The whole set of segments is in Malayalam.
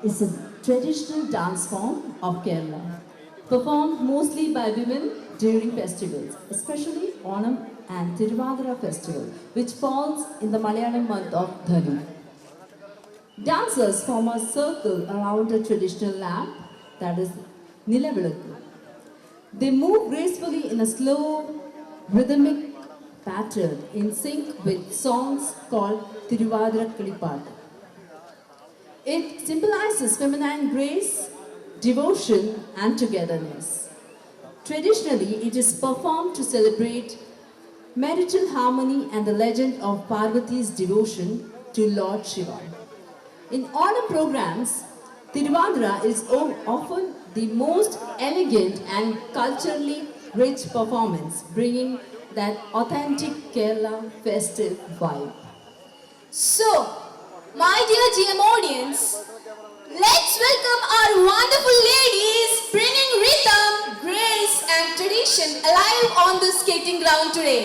is a traditional dance form of Kerala, performed mostly by women during festivals, especially Onam and Tiruvadara festival, which falls in the Malayalam month of Dhanu. Dancers form a circle around a traditional lamp, that is Nilavilakku. They move gracefully in a slow, rhythmic pattern in sync with songs called Tiruvadara Kalipat. It symbolizes feminine grace, devotion, and togetherness. Traditionally, it is performed to celebrate marital harmony and the legend of Parvati's devotion to Lord Shiva. In Onam programs, Tiruvadara is often the most elegant and culturally rich performance, bringing that authentic Kerala festive vibe. So, my dear GM audience, let's welcome our wonderful ladies bringing rhythm, grace and tradition alive on the skating ground today.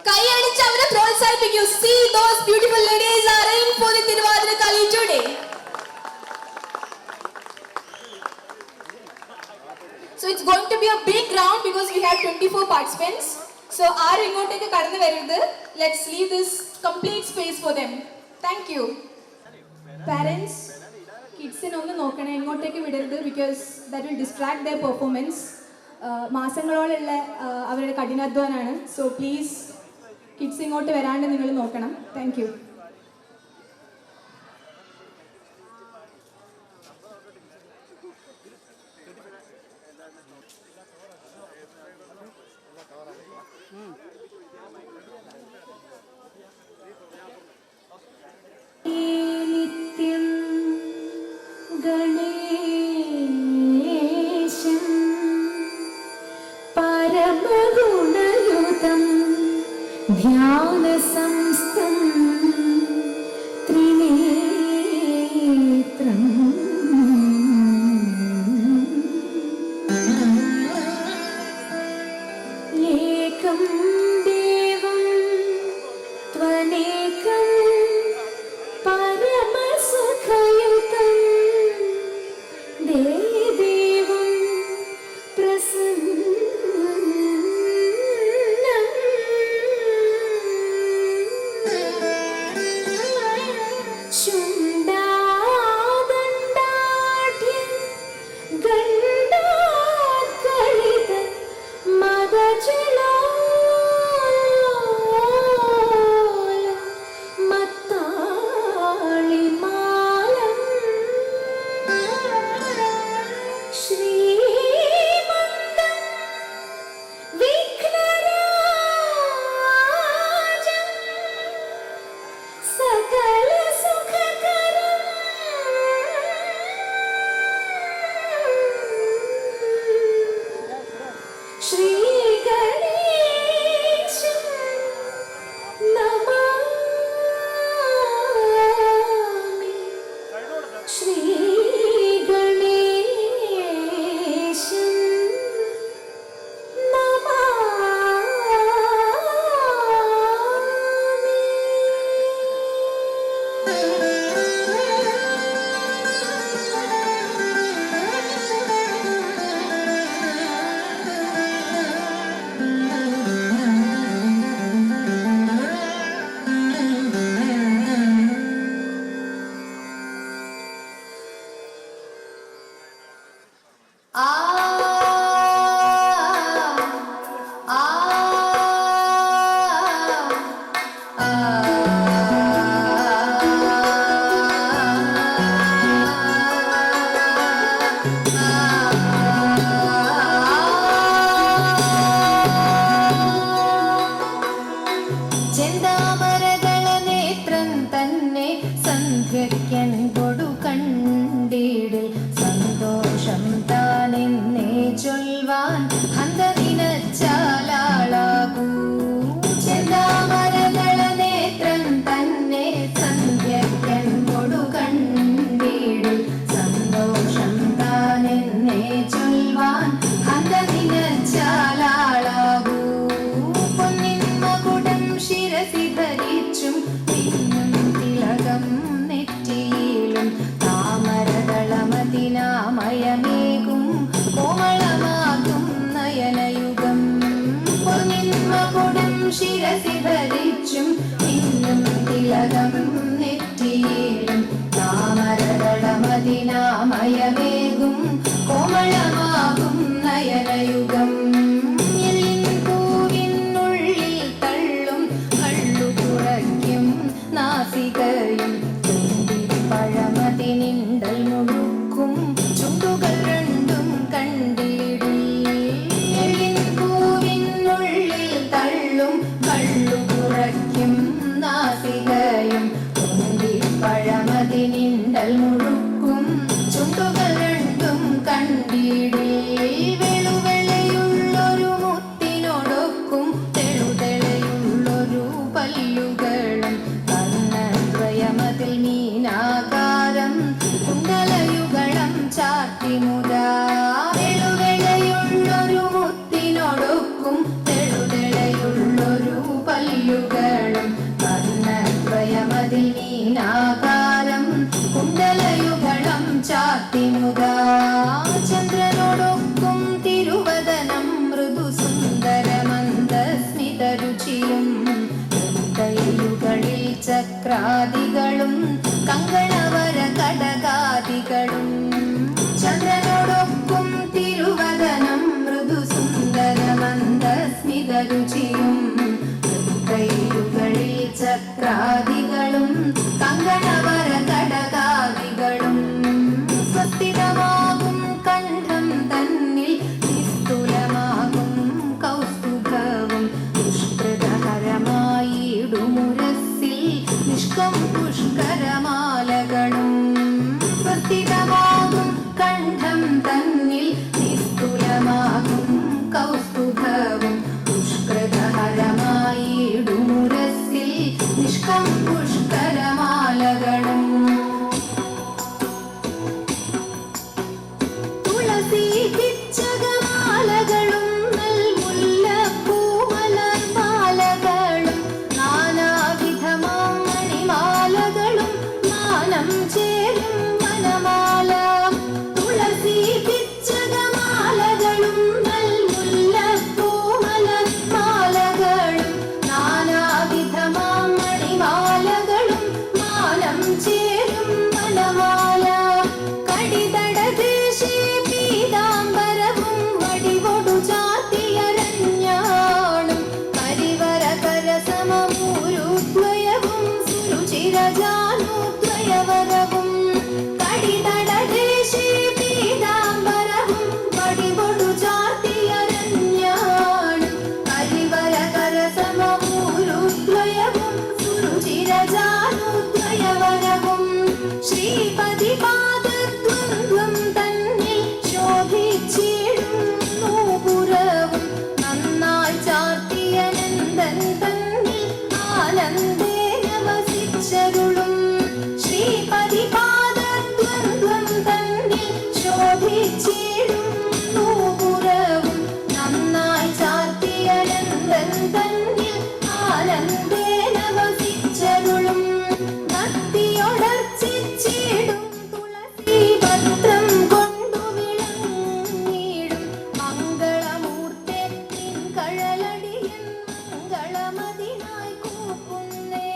കൈയടിച്ച് അവരെ പ്രോത്സാഹിപ്പിക്കൂ. See those beautiful ladies are in for the Tiruvadara Kali today. So it's going to be a big round because we have 24 participants. So ആരും ഇങ്ങോട്ടേക്ക് കടന്നു വരരുത്. Let's leave this complete space for them. Thank you. Parents, kidsനെ ഒന്ന് നോക്കണേ, ഇങ്ങോട്ടേക്ക് വിടരുത് because that will distract their performance. മാസങ്ങളോളം അവരുടെ കഠിനാധ്വാനാണ്. So please കിഡ്സ് ഇങ്ങോട്ട് വരാണ്ട് നിങ്ങൾ നോക്കണം. Thank you. നിത്യം ഗണേശം പരമഗുണയുതം ധ്യാനസംസ്ഥം ത്രിനേത്രം ഏകം ദേവം ത്വനേകം പരമസുഖയുതം ദേവം ധരിച്ചും തിന്നും തിലകം നെറ്റിയിലും താമര മീനാകാരം കുണ്ടലയുഗളം ചാത്തിമുതാ ചന്ദ്രനോടൊക്കും തിരുവദനം മൃദു സുന്ദരമന്ദസ്മിതരുചിയും കൈയുകളിൽ ചക്രാദികളും കങ്കണവര കടകാദികളും ചന്ദ്രനോടൊക്കും തിരുവദനം മൃദു സുന്ദരമന്ദസ്മിതരുചിയും കൈയുകളിൽ ചക്രാദികളും കങ്കണവര കടകാദികളും സ്വസ്ഥിതമാകും കണ്ഠം തന്നിൽ നിസ്തുലമാകും കൗസ്തുഭവും ദുഷ്കൃതഹരമായിടുമുരസ്സിൽ നിഷ്കം പുഷ്കരമാലകളും സ്വസ്ഥിതമാകും കണ്ഠം തന്നിൽ നിസ്തുലമാകും കൗസ്തുഭവും ദുഷ്കൃതഹരമായിടുമുരസ്സിൽ നിഷ്കം പുഷ്കരമാലകളും തുളസി പിച്ചകമാലകളും നെൽമുല്ലപ്പൂമലർമാലകളും നാനാവിധമാം മണിമാലകളും മാനം ചേരും വനമാല തുളസി പിച്ചകമാലകളും നെൽമുല്ലപ്പൂമലർമാലകളും നാനാവിധമാം മണിമാലകളും മാനം ചേരും വനമാല കടിതടദേശേ പീതാംബരവും വടിവൊടു ചാത്തിയരഞ്ഞാണും കരിവര കരസമൂരുദ്വയവും സുരുചിരജാനുദ്വയവരവും കടിതടദേശേ പീതാംബരവും വടിവൊടു ചാത്തിയരഞ്ഞാണും കരിവര കരസമൂരുദ്വയവും സുരുചിരജാനുദ്വയവരവും ശ്രീപതി പാദദ്വന്ദ്വം തന്നിൽ ശോഭിച്ചിടും നൂപുരവും നന്നായി ചാർത്തിയനന്ദൻ തന്നിൽ ആനന്ദേന വസിച്ചരുളും ശ്രീപതി പാദദ്വന്ദ്വം തന്നിൽ ശോഭിച്ചിടും നൂപുരവും നന്നായി ചാർത്തിയനന്ദൻ തന്നിൽ ആനന്ദേന വസിച്ചരുളും ഭക്തിയൊടർച്ചിച്ചിടും തുളസി പത്രം കൊണ്ടു വിളങ്ങിടും മംഗളമൂർത്തെ നിൻ കഴലടിയൻ മംഗളമതിനായി കൂപ്പുന്നേ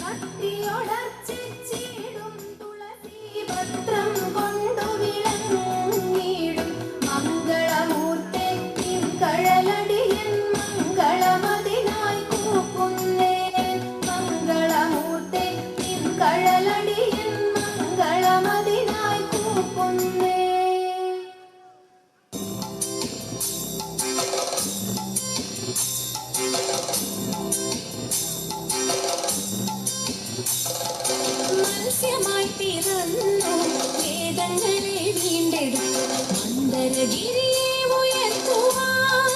ഭക്തിയൊടർച്ചിച്ചിടും തുളസി പത്രം കൊണ്ടു വിളങ്ങിടും മംഗളമൂർത്തെ നിൻ കഴലടിയൻ മംഗളമതിനായി കൂപ്പുന്നേ മംഗളമൂർത്തെ നിൻ കഴലടിയൻ മംഗളമതിനായി കൂപ്പുന്നേ മത്സ്യമായി പിറന്നു വേദങ്ങളെ വീണ്ടെടുത്തു മന്ദരഗിരിയെ ഉയർത്തുവാൻ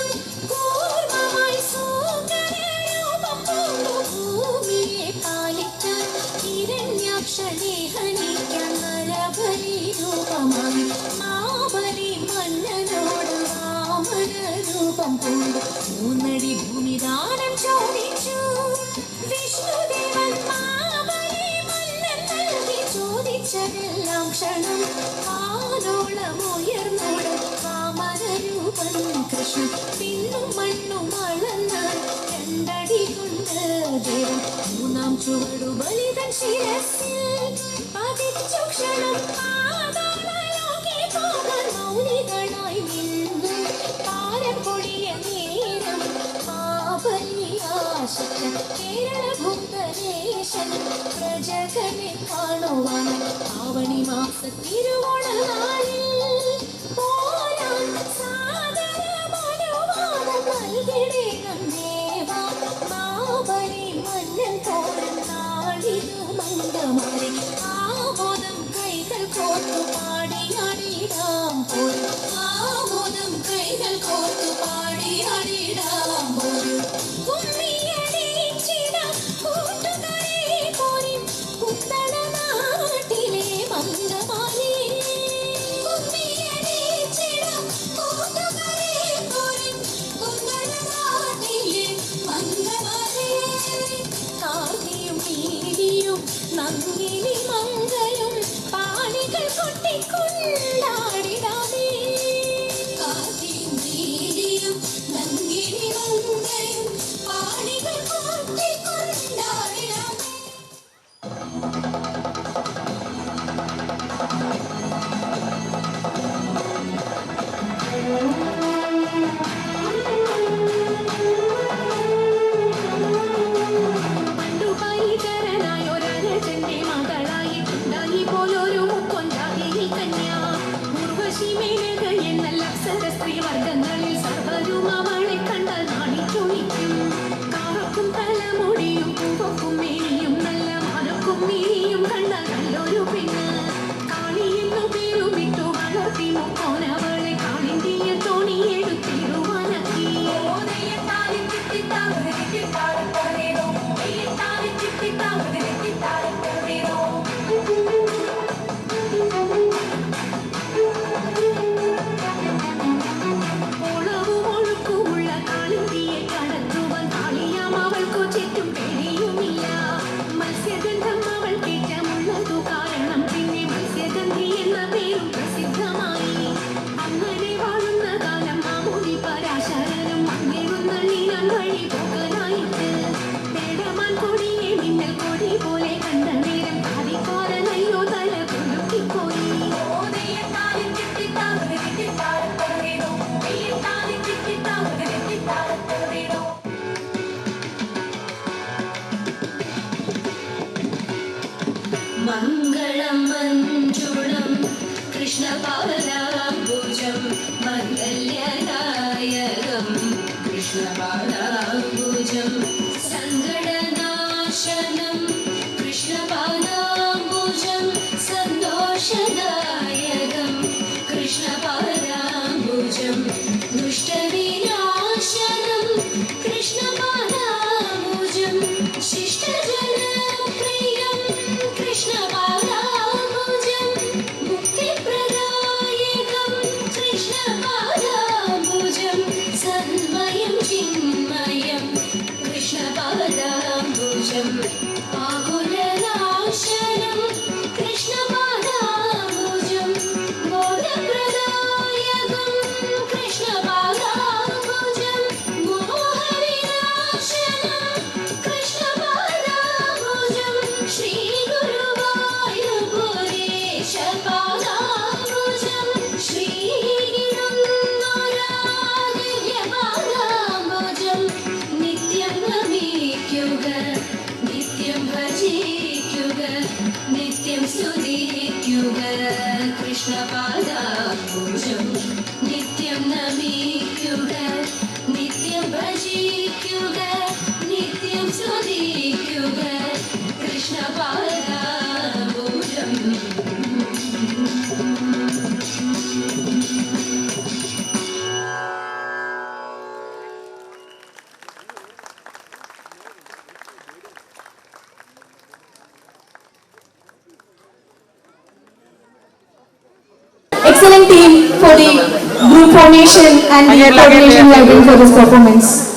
കൂർമ്മമായി സൂകരരൂപം പൂണ്ടു ഭൂമിയെ പാലിക്കാൻ ഹിരണ്യാക്ഷനെ ഹനിക്കാൻ നരബലി രൂപമായി മാബലി മന്നനോട് വാമന രൂപം പൂണ്ടു മൂന്നടി ഭൂമിദാനം ചോദിച്ചു വിഷ്ണുദേവൻ മാബലി മന്നൻ നൽകി ചോദിച്ചതെല്ലാം ക്ഷണം ആനോളമുയർന്നോട് വാമനരൂപൻ കൃഷ്ണൻ പിന്നും മണ്ണും അളന്നാൽ രണ്ടടി കൊണ്ട് ദേവൻ മൂന്നാം ചുവടു ബലിതൻ ശിരസിൽ പതിച്ചു ക്ഷണം പാതാളലോകെ പോകാൻ മൗനികളായി നിന്നു താരം പൊടിയ നേരം മാബലിയാശക്ത കേരള ഭൂതരേശൻ പ്രജകളെ കാണുവാൻ ആവണി മാസ തിരുവോണ നാളിൽ പോരാൻ സാദരമനുവാദം നൽകിടേണം ദേവാ മാബലി മന്നൻ തോരൻ നാളിതു മന്ദമാരി ആമോദം കൈകൾ കോർത്തു പാടിയാടിടാം പോരും ആമോദം കൈകൾ കോർത്തു പാടിയാടിടാം പോരും കുമ്മിയടിച്ചിടാം കൂട്ടുകാരെ പോരിൻ കുത്തള നാട്ടിലെ മന്ദമാരി കുമ്മിയടിച്ചിടാം കൂട്ടുകാരെ പോരിൻ കുത്തള നാട്ടിലെ മന്ദമാരി കാർത്തിയും നീതിയും നങ്ങിനി മംഗയും പാണികൾ കൊട്ടിക്കൊണ്ടാടിടാമേ കാത്തിരിയും നങ്ങിനി മംഗയും പാണികൾ കൊട്ടിക്കൊണ്ടാടിടാമേ വർഗങ്ങളിൽ സർവരും അവളെ കണ്ട നാണിച്ചൊളിക്കും കാക്കും തലമുടിയും പൂവക്കും മേനിയും നല്ല മാനക്കും മീനിയും കണ്ട നല്ലൊരു പെണ്ണ് കാളിയെന്നു പേരുമിട്ടു വളർത്തി മുക്കോനവളെ കാളിന്തിയ തോണി എടുത്തിടുവാനാക്കി മംഗളം മഞ്ജുളം കൃഷ്ണപാദാംബുജം മംഗല്യദായകം കൃഷ്ണപാദാംബുജം സങ്കടനാശനം കൃഷ്ണപാദാംബുജം സന്തോഷദായകം കൃഷ്ണപാദാംബുജം ദുഷ്ടവിനാശനം കൃഷ്ണപാദാംബുജം ശിഷ്ടജനപ്രിയം കൃഷ്ണപാദാംബുജം മുക്തിപ്രദായകം കൃഷ്ണപാദാംബുജം സന്മയം ചിന്മയം കൃഷ്ണപാദാംബുജം ആകുലനാശനം കൃഷ്ണപാദാംബുജം ബോധപ്രദായകം കൃഷ്ണപാദാംബുജം മോഹവിനാശനം കൃഷ്ണപാദാംബുജം ശ്രീ ഗുരുവായൂരേശപാദാംബുജം ശ്രീഗിരുനാരായണ്യപാദാംബുജം നിത്യം നമിക്കുക നിത്യം ഭജിക്കുക നിത്യം സ്തുതിക്കുക കൃഷ്ണപാദാംബുജം നിത്യം നമിക്കുക നിത്യം ഭജിക്കുക നിത്യം സ്തുതിക്കുക കൃഷ്ണപാദാംബുജം Excellent team for the group formation and the coordination we have done for this performance.